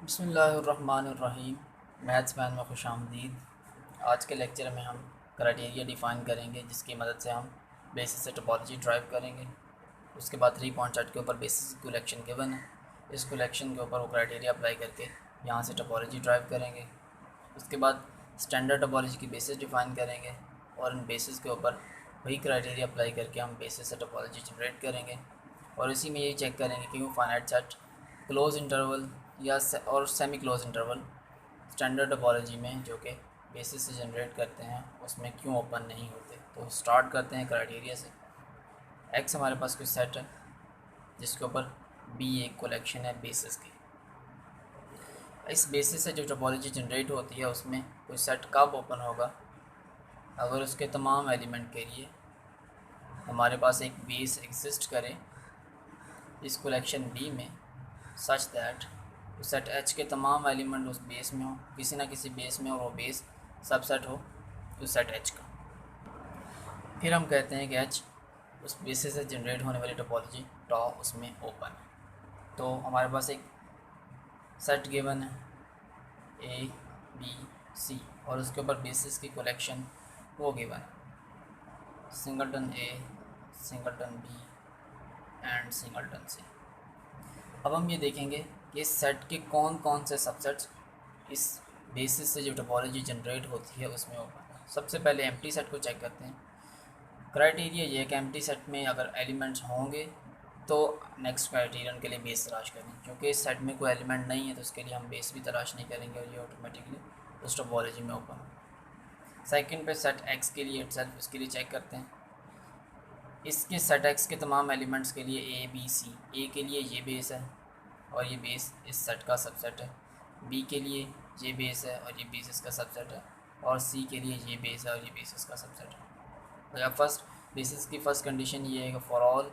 बिस्मिल्लाहिर्रहमानिर्रहीम। Maths man में खुशामदीद। आज के लेक्चर में हम क्राइटेरिया डिफ़ाइन करेंगे जिसकी मदद से हम बेसिस से टोपोलॉजी ड्राइव करेंगे। उसके बाद 3.8 के ऊपर बेसिस कलेक्शन गिवन है, इस कलेक्शन के ऊपर वो क्राइटेरिया अप्लाई करके यहाँ से टोपोलॉजी ड्राइव करेंगे। उसके बाद स्टैंडर्ड टोपोलॉजी की बेसिस डिफ़ाइन करेंगे और इन बेसिस के ऊपर वही क्राइटेरिया अप्लाई करके हम बेसिस से टोपोलॉजी जनरेट करेंगे। और इसी में यही चेक करेंगे कि वो फाइनाइट सेट क्लोज इंटरवल और semi close interval standard topology में जो कि बेसिस से जनरेट करते हैं उसमें क्यों ओपन नहीं होते। तो स्टार्ट करते हैं क्राइटेरिया से। एक्स हमारे पास कोई सेट है जिसके ऊपर बी एक कलेक्शन है बेसिस की। इस बेसिस से जो टोपोलॉजी जनरेट होती है उसमें कोई सेट कब ओपन होगा, अगर उसके तमाम एलिमेंट के लिए हमारे पास एक बेस एग्जिस्ट करे इस कलेक्शन बी में, सच दैट सेट एच के तमाम एलिमेंट उस बेस में हो, किसी ना किसी बेस में, और वो बेस सबसेट हो उस सेट एच का। फिर हम कहते हैं कि एच उस बेसिस से जनरेट होने वाली टोपोलॉजी टॉ उसमें ओपन है। तो हमारे पास एक सेट गिवन है ए बी सी और उसके ऊपर बेसिस की कलेक्शन वो गिवन है singleton A, singleton B and singleton C. अब हम ये देखेंगे कि इस सेट के कौन कौन से सबसेट्स इस बेसिस से जो टोपोलॉजी जनरेट होती है उसमें ओपन है। सबसे पहले एम्प्टी सेट को चेक करते हैं। क्राइटेरिया ये है कि एम्प्टी सेट में अगर एलिमेंट्स होंगे तो नेक्स्ट क्राइटेरियन के लिए बेस तलाश करें। क्योंकि इस सेट में कोई एलिमेंट नहीं है तो उसके लिए हम बेस भी तलाश नहीं करेंगे और ये ऑटोमेटिकली उस टोपोलॉजी में ओपन हो। सेकंड पे सेट एक्स के लिए इटसेल्फ, उसके लिए चेक करते हैं इसके सेट एक्स के तमाम एलिमेंट्स के लिए ए बी सी। ए के लिए ये बेस है और ये बेस इस सेट का सबसेट है। बी के लिए ये बेस है और ये बेस इसका सबसेट है। और सी के लिए ये बेस है और ये बेस इसका सबसेट है। तो अब फर्स्ट बेसिस की फर्स्ट कंडीशन ये है कि for all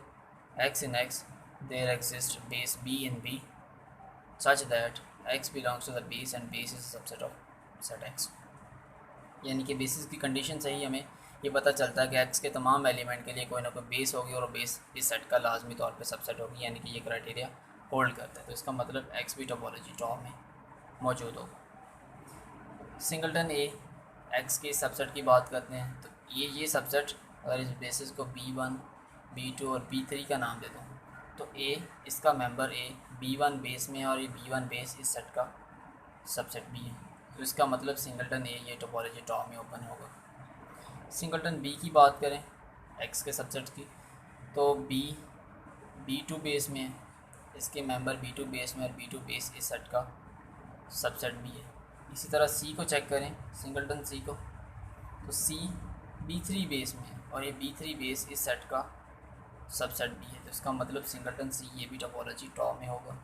X in X there exist base B in B such that X belongs to the base and base is subset of set X. यानी कि बेसिस की कंडीशन से ही हमें ये पता चलता है कि एक्स के तमाम एलिमेंट के लिए कोई ना कोई बेस होगी और बेस इस सेट का लाजमी तौर पे सबसेट होगी, यानी कि ये क्राइटेरिया होल्ड करता है। तो इसका मतलब एक्स भी टोपोलॉजी टॉ में मौजूद होगा। सिंगलटन ए एक्स के सबसेट की बात करते हैं तो ये सबसेट अगर इस बेसिस को B1, B2 और B3 का नाम दे दूँ तो ए इसका मेंबर ए B1 बेस में और ये B1 बेस इस सेट का सबसेट भी है। तो इसका मतलब सिंगलटन ए ये टोपोलॉजी टॉ में ओपन होगा। सिंगलटन बी की बात करें एक्स के सबसेट की तो बी B2 बेस में है, इसके मेंबर B2 बेस में और B2 बेस इस सेट का सबसेट भी है। इसी तरह सी को चेक करें, सिंगलटन सी को, तो सी B3 बेस में है और ये B3 बेस इस सेट का सबसेट भी है। तो इसका मतलब सिंगलटन सी ये भी टोपोलॉजी टॉ में होगा।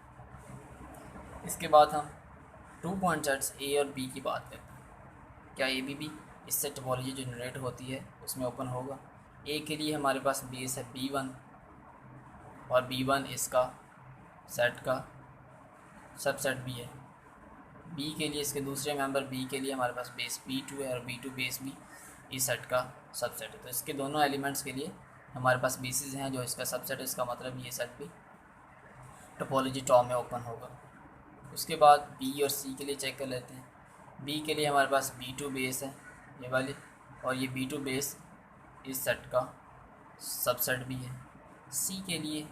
इसके बाद हम 2 पॉइंट सेट्स ए और बी की बात करते हैं। क्या ए बी भी इससे टोपोलॉजी जो जनरेट होती है उसमें ओपन होगा। ए के लिए हमारे पास बेस है B1 और B1 इसका सेट का सबसेट भी है। बी के लिए इसके दूसरे मेंबर बी के लिए हमारे पास बेस B2 है और B2 बेस भी इस सेट का सबसेट है। तो इसके दोनों एलिमेंट्स के लिए हमारे पास बेसिस हैं जो इसका सबसेट है। इसका मतलब ये सेट भी टोपोलॉजी टॉ में ओपन होगा। उसके बाद बी और सी के लिए चेक कर लेते हैं। बी के लिए हमारे पास B2 बेस है ये वाली और ये B2 बेस इस सेट का सबसेट भी है। सी के लिए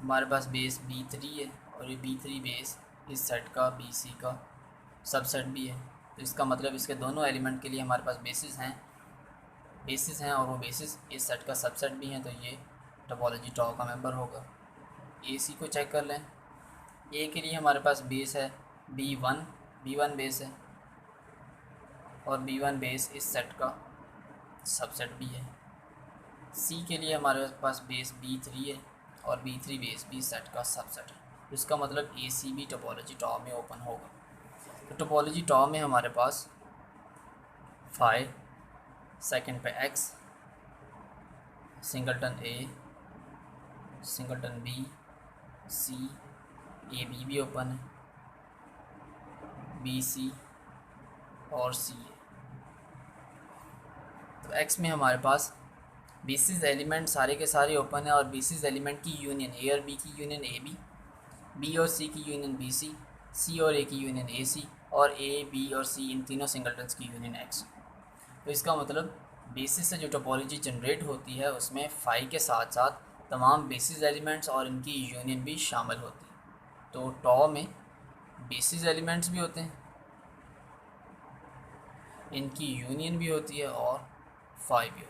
हमारे पास बेस B3 है और ये B3 बेस इस सेट का BC का सबसेट भी है। तो इसका मतलब इसके दोनों एलिमेंट के लिए हमारे पास बेसिस हैं और वो बेसिस इस सेट का सबसेट भी हैं। तो ये टोपोलॉजी टॉ का मेंबर होगा। ए सी को चेक कर लें। ए के लिए हमारे पास बेस है B1 बेस है और B1 बेस इस सेट का सबसेट भी है। सी के लिए हमारे पास बेस B3 है और B3 बेस भी सेट का सबसेट है। इसका मतलब ए सी भी टोपोलॉजी टॉ में ओपन होगा। तो टोपोलॉजी टॉ में हमारे पास फाई, सेकंड पे X, singleton A, singleton B, C, A B भी ओपन है, बी सी और सी है। तो एक्स में हमारे पास बेसिस एलिमेंट सारे के सारे ओपन है और बेसिस एलिमेंट की यूनियन ए और बी की यूनियन ए बी, बी और सी की यूनियन बी सी, सी और ए की यूनियन ए सी, और ए बी और सी इन तीनों सिंगलटन्स की यूनियन एक्स। तो इसका मतलब बेसिस से जो टोपोलॉजी जनरेट होती है उसमें फाई के साथ साथ तमाम बेसिस एलिमेंट्स और इनकी यूनियन भी शामिल होती है। तो टॉ में बेसिस एलिमेंट्स भी होते हैं, इनकी यूनियन भी होती है और फाई भी होती है।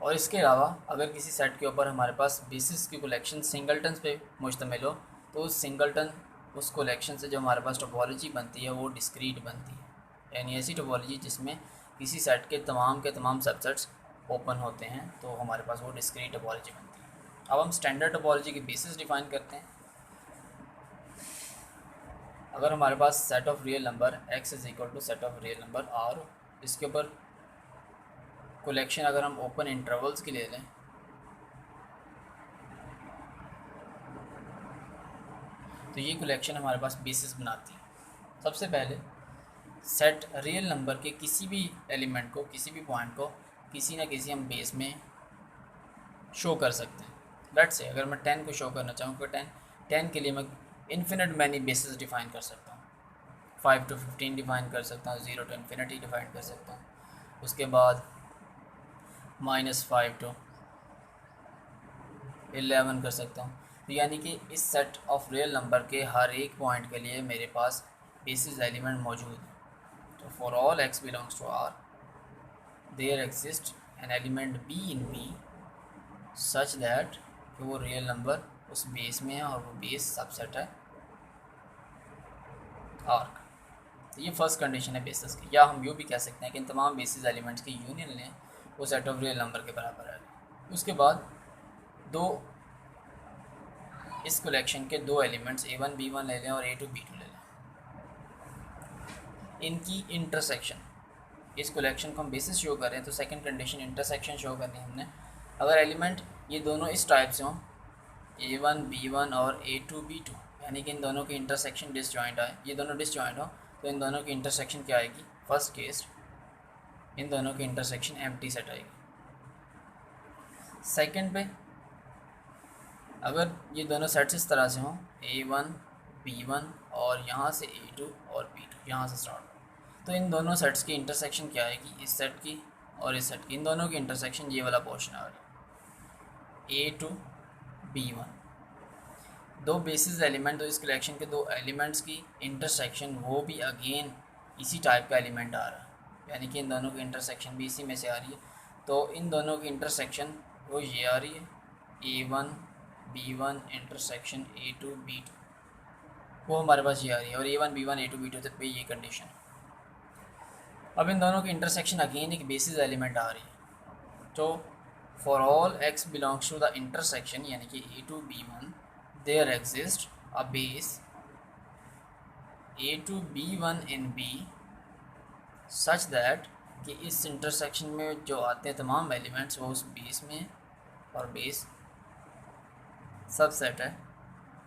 और इसके अलावा अगर किसी सेट के ऊपर हमारे पास बेसिस की कलेक्शन सिंगलटन्स पे मुश्तमिल हो तो उस सिंगलटन उस कलेक्शन से जो हमारे पास टोपोलॉजी बनती है वो डिस्क्रीट बनती है, यानी ऐसी टोपोलॉजी जिसमें किसी सेट के तमाम सबसेट्स ओपन होते हैं तो हमारे पास वो डिस्क्रीट टोपोलॉजी बनती है। अब हम स्टैंडर्ड टोपोलॉजी के बेसिस डिफाइन करते हैं। अगर हमारे पास set of real number x is equal to set of real number r, इसके ऊपर कलेक्शन अगर हम ओपन इंटरवल्स की ले लें तो ये कलेक्शन हमारे पास बेसिस बनाती है। सबसे पहले सेट रियल नंबर के किसी भी एलिमेंट को, किसी भी पॉइंट को किसी ना किसी हम बेस में शो कर सकते हैं। लेट्स से अगर मैं 10 को शो करना चाहूँ तो 10 के लिए मैं इन्फिनिट मैनी बेसिस डिफ़ाइन कर सकता हूँ। 5 to 15 डिफ़ाइन कर सकता हूँ, 0 to इन्फिनिटी डिफ़ाइन कर सकता हूँ, उसके बाद -5 to 11 कर सकता हूँ। तो यानी कि इस सेट ऑफ रियल नंबर के हर एक पॉइंट के लिए मेरे पास बेसिस एलिमेंट मौजूद है। तो for all x belongs to R there exist an element b in B such that कि वो रियल नंबर उस बेस में है और वो बेस सबसेट है R का। तो ये फर्स्ट कंडीशन है बेसिस की, या हम यूँ भी कह सकते हैं कि इन तमाम बेसिस एलिमेंट्स की यूनियन लें वो सेट ऑफ रियल नंबर के बराबर है। उसके बाद इस कलेक्शन के दो एलिमेंट्स a1 b1 ले लें और a2 b2 ले लें, इनकी इंटरसेक्शन, इस कलेक्शन को हम बेसिस शो करें तो सेकंड कंडीशन इंटरसेक्शन शो करनी हमने। अगर एलिमेंट ये दोनों इस टाइप से हों a1 b1 और a2 b2, यानी कि इन दोनों की इंटरसेक्शन डिसजॉइंट आए, ये दोनों डिसजॉइंट हो तो इन दोनों की इंटरसेक्शन क्या आएगी? फर्स्ट केस इन दोनों की इंटरसेक्शन एम्प्टी सेट आएगी। सेकंड पे अगर ये दोनों सेट्स इस तरह से हों a1 b1 और यहाँ से a2 और b2 यहाँ से स्टार्ट हो तो इन दोनों सेट्स की इंटरसेक्शन क्या आएगी? इस सेट की और इस सेट की, इन दोनों की इंटरसेक्शन ये वाला पोर्शन आ रहा है a2 b1। दो बेसिस एलिमेंट, तो इस कलेक्शन के दो एलिमेंट्स की इंटरसेक्शन वो भी अगेन इसी टाइप का एलिमेंट आ रहा है, यानी कि इन दोनों की इंटरसेक्शन भी इसी में से आ रही है। तो इन दोनों की इंटरसेक्शन वो ये आ रही है a1 b1 intersection a2 b2, वो हमारे पास ये आ रही है, और a1 b1 a2 b2 तक पे ये कंडीशन। अब इन दोनों की इंटरसेक्शन अगेन एक बेसिस एलिमेंट आ रही है। तो for all x belongs to the intersection यानी कि a2 b1 there exist a base a2 b1 in b such that कि इस इंटरसेक्शन में जो आते हैं तमाम एलिमेंट्स वो उस बेस में और बेस सबसेट है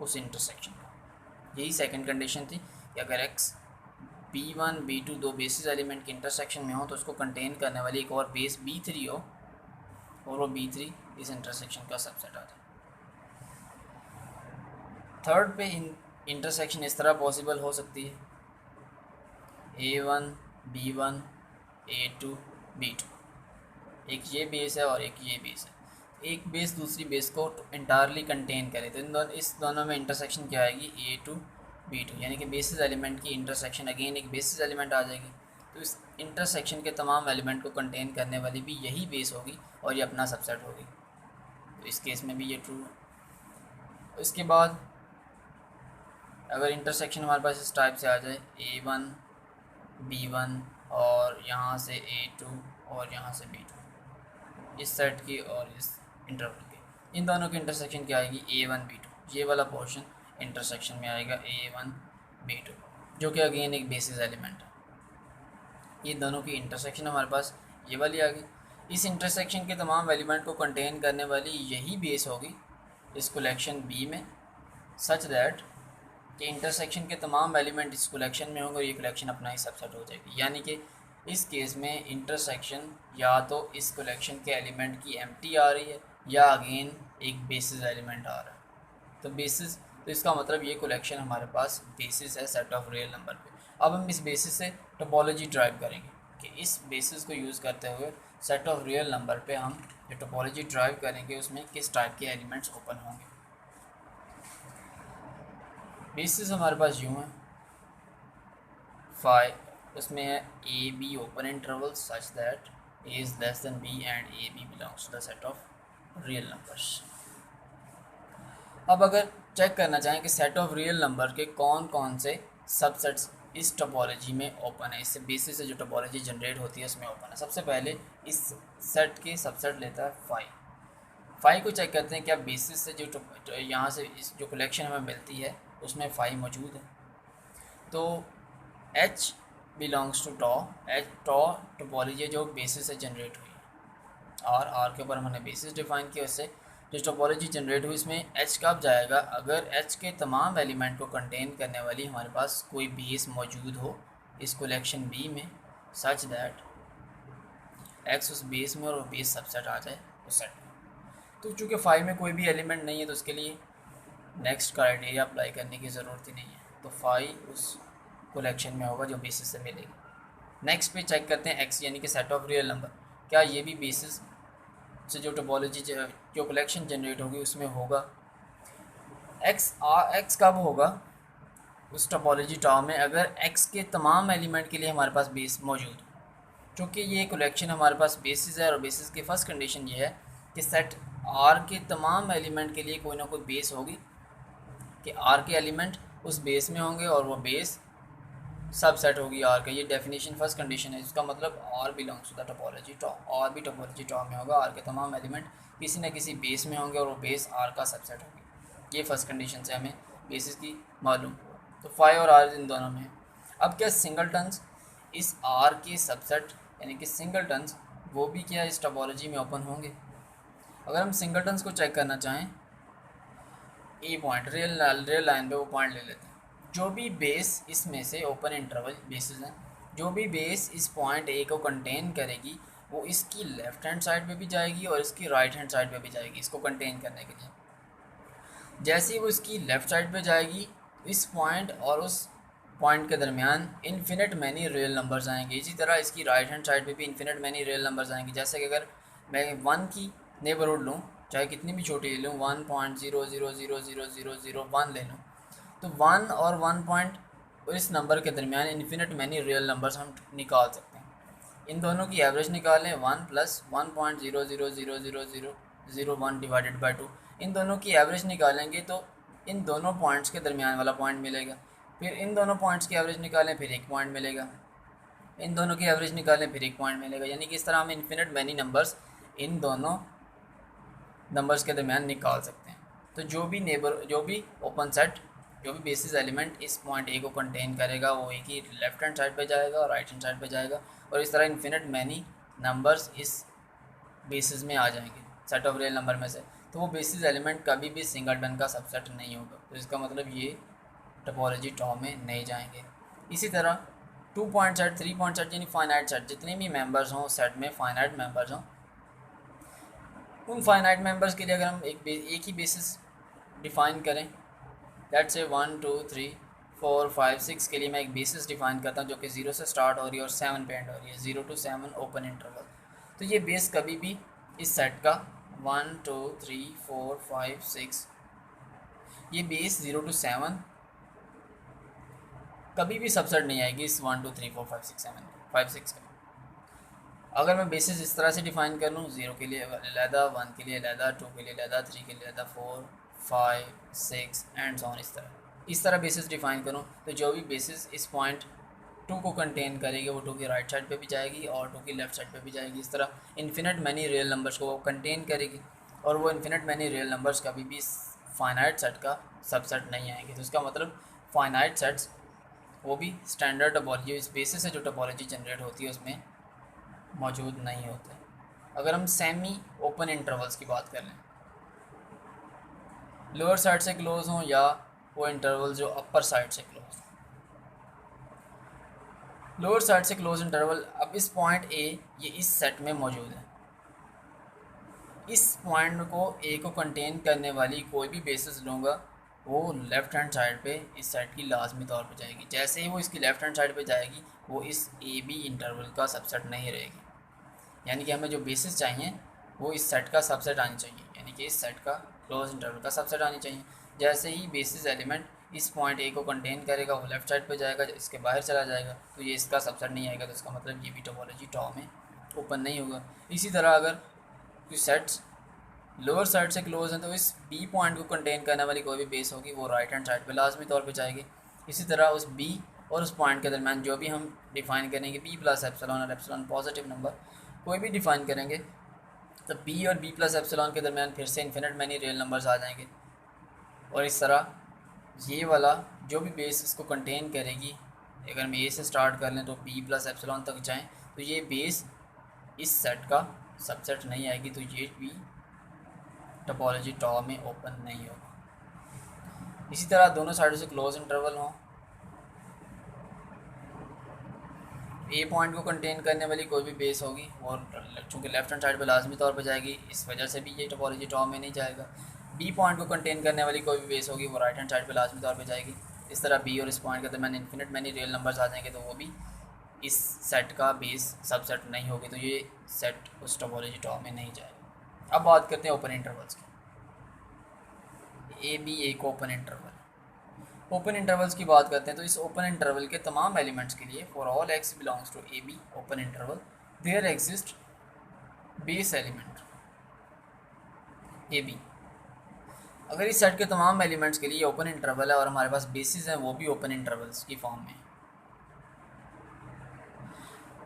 उस इंटरसेक्शन का। यही सेकंड कंडीशन थी कि अगर x b1 b2 दो बेसिस एलिमेंट के इंटरसेक्शन में हो तो उसको कंटेन करने वाली एक और बेस b3 हो और वो b3 इस इंटरसेक्शन का सबसेट आ जाए। थर्ड पे इंटरसेक्शन इस तरह पॉसिबल हो सकती है a1 b1 a2 b2, एक ये बेस है और एक ये बेस है, एक बेस दूसरी बेस को इंटायरली कंटेन करे तो इस दोनों में इंटरसेक्शन क्या आएगी? a2 b2, यानी कि बेसिस एलिमेंट की इंटरसेक्शन अगेन एक बेसिस एलिमेंट आ जाएगी। तो इस इंटरसेक्शन के तमाम एलिमेंट को कंटेन करने वाली भी यही बेस होगी और ये अपना सबसेट होगी, तो इस केस में भी ये ट्रू है। इसके बाद अगर इंटरसेक्शन हमारे पास इस टाइप से आ जाए a1 b1 और यहाँ से a2 और यहाँ से b2, इस सेट की और इस इंटरवल की, इन दोनों की इंटरसेक्शन क्या आएगी? a1 b2, ये वाला पोर्शन इंटरसेक्शन में आएगा a1 b2 जो कि अगेन एक बेसिस एलिमेंट है। ये दोनों की इंटरसेक्शन हमारे पास ये वाली आ गई। इस इंटरसेक्शन के तमाम एलिमेंट को कंटेन करने वाली यही बेस होगी इस कलेक्शन B में सच दैट कि इंटरसेक्शन के तमाम एलिमेंट इस कलेक्शन में होंगे और ये कलेक्शन अपना ही सबसेट हो जाएगी। यानी कि इस केस में इंटरसेक्शन या तो इस कलेक्शन के एलिमेंट की एम्प्टी आ रही है या अगेन एक बेसिस एलिमेंट आ रहा है। तो बेसिस तो इसका मतलब ये कलेक्शन हमारे पास बेसिस है सेट ऑफ रियल नंबर पे। अब हम इस बेसिस से टोपोलॉजी ड्राइव करेंगे कि इस बेसिस को यूज़ करते हुए सेट ऑफ रियल नंबर पे हम जो टोपोलॉजी ड्राइव करेंगे उसमें किस टाइप के एलिमेंट्स ओपन होंगे। बेसिस हमारे पास यूँ है, उसमें है A B open interval such that A is less than B and A B belongs to the set of real numbers. अब अगर चेक करना चाहें कि सेट ऑफ रियल नंबर के कौन कौन से सबसेट्स इस टोपोलॉजी में ओपन है, इससे बेसिस से जो टोपोलॉजी जनरेट होती है उसमें ओपन है। सबसे पहले इस सेट के सबसेट लेता है फाइव को चेक करते हैं क्या बेसिस से जो यहाँ से इस जो कलेक्शन हमें मिलती है उसमें फाइव मौजूद है। तो H belongs to tau topology जो बेसिस से जनरेट हुई है, और आर के ऊपर हमने बेसिस डिफाइन किया, उससे जो टोपोलॉजी जनरेट हुई इसमें एच कब जाएगा, अगर एच के तमाम एलिमेंट को कंटेन करने वाली हमारे पास कोई बेस मौजूद हो इस कलेक्शन बी में सच दैट एक्स उस बेस में और वो बेस सबसेट आ जाए उस सेट में। तो चूँकि फाइव में कोई भी एलिमेंट नहीं है तो उसके लिए नेक्स्ट क्राइटेरिया अप्लाई करने की ज़रूरत ही नहीं है, तो फाइव उस कलेक्शन में होगा जो बेसिस से मिलेगी। नेक्स्ट पे चेक करते हैं एक्स यानी कि सेट ऑफ रियल नंबर, क्या ये भी बेसिस से जो टोपोलॉजी जो कलेक्शन जनरेट होगी उसमें होगा। एक्स कब होगा उस टोपोलॉजी टॉ में, अगर एक्स के तमाम एलिमेंट के लिए हमारे पास बेस मौजूद हो। चूँकि ये कलेक्शन हमारे पास बेसिस है और बेसिस की फ़र्स्ट कंडीशन ये है कि सेट आर के तमाम एलिमेंट के लिए कोई ना कोई बेस होगी, कि आर के एलिमेंट उस बेस में होंगे और वो बेस सबसेट होगी आर का। ये डेफिनेशन फर्स्ट कंडीशन है, इसका मतलब R belongs to the topology tau, R भी टोपोलॉजी टॉ में होगा, आर के तमाम एलिमेंट किसी न किसी बेस में होंगे और वो बेस आर का सबसेट होगी। ये फर्स्ट कंडीशन से हमें बेसिस की मालूम। तो फाइव और आर इन दोनों में। अब क्या सिंगलटन्स इस आर के सबसेट यानी कि सिंगलटन्स वो भी क्या इस टोपोलॉजी में ओपन होंगे। अगर हम सिंगलटन्स को चेक करना चाहें, ए पॉइंट रियल लाइन पे वो पॉइंट ले लेते हैं, जो भी बेस इसमें से ओपन इंटरवल बेसिस हैं, जो भी बेस इस पॉइंट ए को कंटेन करेगी वो इसकी लेफ़्ट हैंड साइड पे भी जाएगी और इसकी राइट हैंड साइड पे भी जाएगी इसको कंटेन करने के लिए। जैसे ही वो इसकी लेफ़्ट साइड पे जाएगी इस पॉइंट और उस पॉइंट के दरमियान इन्फिनिट मैनी रियल नंबर्स आएंगे। इसी तरह इसकी राइट हैंड साइड पे भी इन्फिनिट मैनी रियल नंबर्स आएंगे। जैसे कि अगर मैं 1 की नेबरहुड लूँ, चाहे कितनी भी छोटी ले लूँ, 1.0000001 ले लूँ, तो 1 और 1 पॉइंट इस नंबर के दरमियान इन्फिनिट मैनी रियल नंबर्स हम निकाल सकते हैं। इन दोनों की एवरेज निकालें 1 + 1.0000001 डिवाइडेड बाई 2, इन दोनों की एवरेज निकालेंगे तो इन दोनों पॉइंट्स के दरमियान वाला पॉइंट मिलेगा। फिर इन दोनों पॉइंट्स की एवरेज निकालें फिर एक पॉइंट मिलेगा, इन दोनों की एवरेज निकालें फिर एक पॉइंट मिलेगा। यानी कि इस तरह हम इन्फिनिट मैनी नंबर्स इन दोनों नंबर्स के दरमियान निकाल सकते हैं। तो जो भी ओपन सेट जो भी बेसिस एलिमेंट इस पॉइंट ए को कंटेन करेगा वो एक ही लेफ्ट हैंड साइड पे जाएगा और राइट हैंड साइड पे जाएगा, और इस तरह इन्फिनिट मैनी नंबर्स इस बेसिस में आ जाएंगे सेट ऑफ रियल नंबर में से। तो वो बेसिस एलिमेंट कभी भी सिंगलटन का सबसेट नहीं होगा, तो इसका मतलब ये टोपोलॉजी टॉ में नहीं जाएंगे। इसी तरह 2 पॉइंट सेट, 3 पॉइंट सेट यानी फाइनाइट सेट, जितने भी मेंबर्स हों सेट में फाइनाइट मेंबर्स हों, उन फाइनाइट मेंबर्स के लिए अगर हम एक ही बेसिस डिफ़ाइन करें, लेट्स से 1 2 3 4 5 6 के लिए मैं एक बेसिस डिफ़ाइन करता हूँ जो कि 0 से स्टार्ट हो रही है और 7 पे एंड हो रही है, 0 to 7 ओपन इंटरवल। तो ये बेस कभी भी इस सेट का 1 2 3 4 5 6 ये बेस 0 to 7 कभी भी सबसेट नहीं आएगी इस 1 2 3 4 5 6 7 5 6 का। अगर मैं बेसिस इस तरह से डिफ़ाइन कर लूँ, 0 के लिए अलहदा, 1 के लिए अलहदा, 2 के लिए अलहदा, 3 के लिए अलहदा, 4 5 6 एंड सो ऑन, इस तरह बेसिस डिफ़ाइन करूँ, तो जो भी बेसिस इस पॉइंट 2 को कंटेन करेगी वो 2 की राइट साइड पे भी जाएगी और 2 की लेफ़्ट साइड पे भी जाएगी। इस तरह इन्फिनिट मैनी रियल नंबर्स को वो कंटेन करेगी, और वो इन्फिनिट मैनी रियल नंबर्स कभी भी फाइनाइट सेट का सबसेट नहीं आएंगे। तो इसका मतलब फाइनाइट सेट्स वो भी स्टैंडर्ड टोपोलॉजी, इस बेसिस से जो टोपोलॉजी जनरेट होती है उसमें मौजूद नहीं होते। अगर हम सेमी ओपन इंटरवल्स की बात कर लें, लोअर साइड से क्लोज हों या वो इंटरवल जो अपर साइड से क्लोज हों। लोअर साइड से क्लोज इंटरवल, अब इस पॉइंट ए ये इस सेट में मौजूद है, इस पॉइंट को ए को कंटेन करने वाली कोई भी बेसिस लूँगा वो लेफ़्ट हैंड साइड पे इस सेट की लाजमी तौर पे जाएगी। जैसे ही वो इसकी लेफ़्ट हैंड साइड पे जाएगी वो इस ए बी इंटरवल का सबसेट नहीं रहेगी। यानी कि हमें जो बेसिस चाहिए वो इस सेट का सबसेट आनी चाहिए, यानी कि इस सेट का क्लोज इंटरवल का सबसेट आनी चाहिए। जैसे ही बेसिस एलिमेंट इस पॉइंट ए को कंटेन करेगा वो लेफ़्ट साइड पे जाएगा, इसके बाहर चला जाएगा तो ये इसका सबसेट नहीं आएगा, तो इसका मतलब ये भी टोपोलॉजी टॉ में ओपन नहीं होगा। इसी तरह अगर कोई सेट्स लोअर साइड से क्लोज हैं तो इस बी पॉइंट को कंटेन करने वाली कोई भी बेस होगी वो राइट हैंड साइड पे लाजमी तौर पे जाएगी। इसी तरह उस बी और उस पॉइंट के दरमियान जो भी हम डिफ़ाइन करेंगे बी प्लस एप्सिलॉन और एप्सिलॉन पॉजिटिव नंबर कोई भी डिफ़ाइन करेंगे तो बी और बी प्लस एप्सिलॉन के दरमियान फिर से इन्फिनिट मैनी रियल नंबर्स आ जाएंगे। और इस तरह ये वाला जो भी बेस इसको कंटेन करेगी, अगर हम ए से स्टार्ट कर लें तो बी प्लस एप्सिलॉन तक जाएँ तो ये बेस इस सेट का सबसेट नहीं आएगी, तो ये भी टोपोलॉजी टॉ में ओपन नहीं होगा। इसी तरह दोनों साइडों से क्लोज इंटरवल हो, ए पॉइंट को कंटेन करने वाली कोई भी बेस होगी और चूँकि लेफ्ट हैंड साइड पे लाजमी तौर पे जाएगी, इस वजह से भी ये टोपोलॉजी टॉ में नहीं जाएगा। बी पॉइंट को कंटेन करने वाली कोई भी बेस होगी वो राइट हैंड साइड पे लाजमी तौर पे जाएगी। इस तरह बी और इस पॉइंट के दरमियान इन्फिनिट मैनी रियल नंबर्स आ जाएंगे तो वो भी इस सेट का बेस सबसेट नहीं होगी, तो ये सेट उस टोपोलॉजी टॉ में नहीं जाएगा। अब बात करते हैं ओपन इंटरवल्स की। ए बी एक ओपन इंटरवल। ओपन इंटरवल्स की बात करते हैं तो इस ओपन इंटरवल के तमाम एलिमेंट्स के लिए for all X belongs to A B open interval there exist base element A B. अगर इस सेट के तमाम एलिमेंट्स के लिए ओपन इंटरवल है और हमारे पास बेसिस हैं वो भी ओपन इंटरवल्स की फॉर्म में,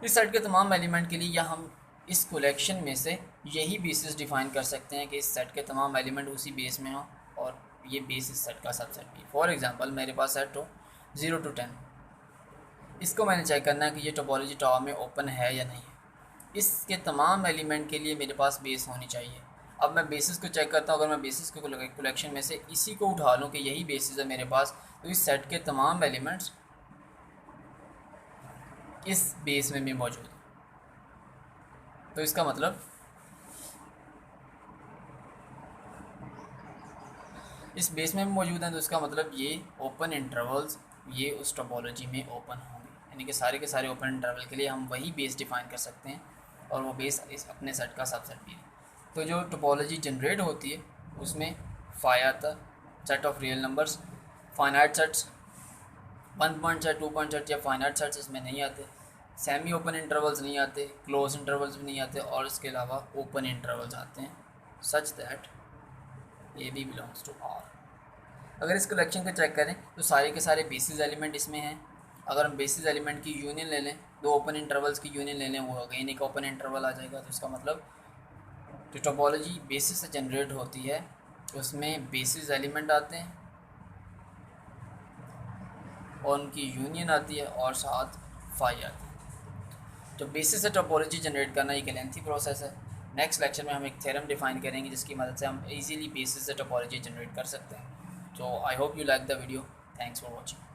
इस सेट के तमाम एलिमेंट के लिए या हम इस कलेक्शन में से यही बेसिस डिफाइन कर सकते हैं कि इस सेट के तमाम एलिमेंट उसी बेस में हों और ये बेस इस सेट का सबसेट भी। फॉर एग्जांपल मेरे पास सेट हो 0 to 10, इसको मैंने चेक करना है कि ये टोपोलॉजी टॉ में ओपन है या नहीं है। इसके तमाम एलिमेंट के लिए मेरे पास बेस होनी चाहिए। अब मैं बेसिस को चेक करता हूँ, अगर मैं बेसिस के कलेक्शन में से इसी को उठा लूँ कि यही बेसिस है मेरे पास, तो इस सेट के तमाम एलिमेंट्स इस बेस में भी मौजूद है। तो इसका मतलब इस बेस में भी मौजूद हैं, तो इसका मतलब ये ओपन इंटरवल्स ये उस टोपोलॉजी में ओपन होंगे, यानी कि सारे के सारे ओपन इंटरवल के लिए हम वही बेस डिफाइन कर सकते हैं और वो बेस इस अपने सेट का सबसेट भी है। तो जो टोपोलॉजी जनरेट होती है उसमें फाई आता है, set of real numbers, finite sets, 1 point set, 2 point set या फाइनाइट सेट्स इसमें नहीं आते, सेमी ओपन इंटरवल्स नहीं आते, क्लोज इंटरवल्स भी नहीं आते और इसके अलावा ओपन इंटरवल्स आते हैं such that A B belongs to R. अगर इस कलेक्शन को चेक करें तो सारे के सारे बेसिस एलिमेंट इसमें हैं। अगर हम बेसिस एलिमेंट की यूनियन ले लें, दो ओपन इंटरवल्स की यूनियन ले लें, वो अगेन एक ओपन इंटरवल आ जाएगा। तो इसका मतलब जो टोपोलॉजी बेसिस से जनरेट होती है उसमें बेसिस एलिमेंट आते हैं और उनकी यूनियन आती है और साथ फाई आती है। तो बेसिस से टोपोलॉजी जनरेट करना एक लेंथी प्रोसेस है। नेक्स्ट लेक्चर में हम एक थ्योरम डिफाइन करेंगे जिसकी मदद से हम इजीली बेसिस से टोपोलॉजी जनरेट कर सकते हैं। So I hope you like the video. Thanks for watching.